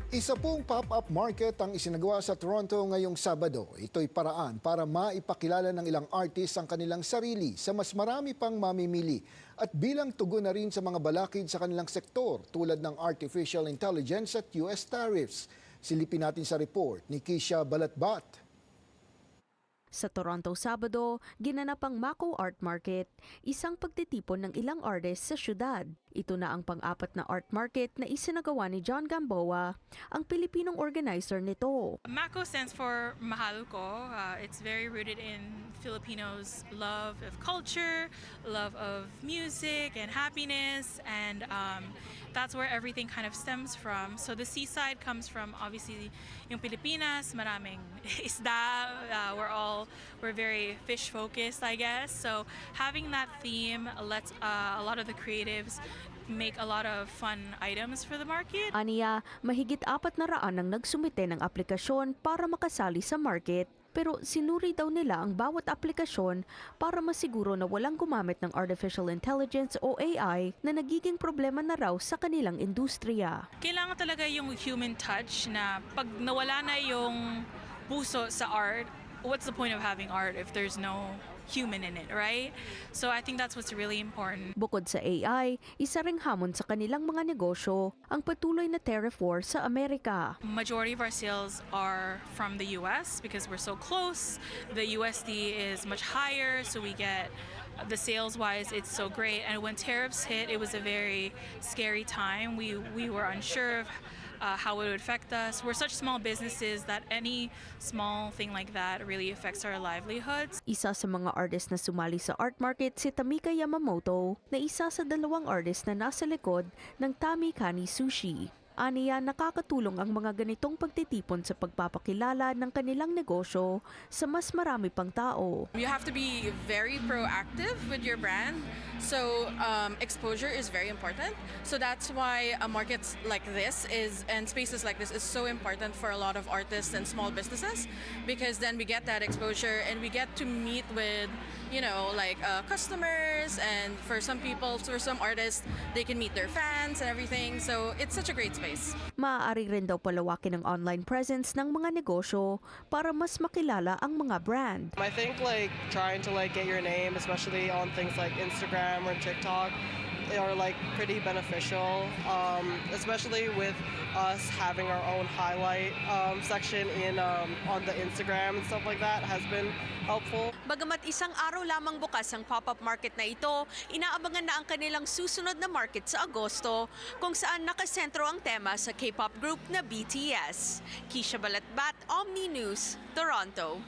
Isa pong pop-up market ang isinagawa sa Toronto ngayong Sabado. Ito'y paraan para maipakilala ng ilang artist ang kanilang sarili sa mas marami pang mamimili at bilang tugon na rin sa mga balakid sa kanilang sektor tulad ng artificial intelligence at US tariffs. Silipin natin sa report ni Kisha Balatbat. Sa Toronto Sabado, ginanap ang Mako Art Market, isang pagtitipon ng ilang artists sa syudad. Ito na ang pang-apat na art market na isinagawa ni John Gamboa, ang Pilipinong organizer nito. Mako stands for Mahal Ko. It's very rooted in Filipinos' love of culture, love of music and happiness, and that's where everything kind of stems from. So the seaside comes from obviously yung Pilipinas, maraming isda, we're very fish focused, I guess. So having that theme lets a lot of the creatives make a lot of fun items for the market. Aniya, mahigit 400 ang nagsumite ng aplikasyon para makasali sa market. Pero sinuri daw nila ang bawat aplikasyon para masiguro na walang gumamit ng artificial intelligence o AI na nagiging problema na raw sa kanilang industriya. Kailangan talaga yung human touch na pag nawala na yung puso sa art, what's the point of having art if there's no human in it, right? So I think that's what's really important. Bukod sa AI, isa ring hamon sa kanilang mga negosyo ang patuloy na tariff war sa Amerika. Majority of our sales are from the US because we're so close. The USD is much higher, so we get the sales-wise, it's so great. And when tariffs hit, it was a very scary time. We were unsure of how it would affect us. We're such small businesses that any small thing like that really affects our livelihoods. Isa sa mga artist na sumali sa art market si Tamika Yamamoto na isa sa 2 artist na nasa likod ng Tami Kani Sushi. Aniya, nakakatulong ang mga ganitong pagtitipon sa pagpapakilala ng kanilang negosyo sa mas marami pang tao. You have to be very proactive with your brand. So exposure is very important. So that's why markets like this and spaces like this is so important for a lot of artists and small businesses, because then we get that exposure and we get to meet with, customers, and for some people, for some artists, they can meet their fans and everything. So it's such a great space. Maaari rin daw palawakin ang online presence ng mga negosyo para mas makilala ang mga brand. I think trying to get your name, especially on things like Instagram or TikTok, are pretty beneficial, especially with us having our own highlight section on the Instagram and stuff like that has been helpful. Bagamat isang araw lamang bukas ang pop-up market na ito, inaabangan na ang kanilang susunod na market sa Agosto kung saan nakasentro ang tema sa K-pop group na BTS. Kisha Balatbat, Omni News, Toronto.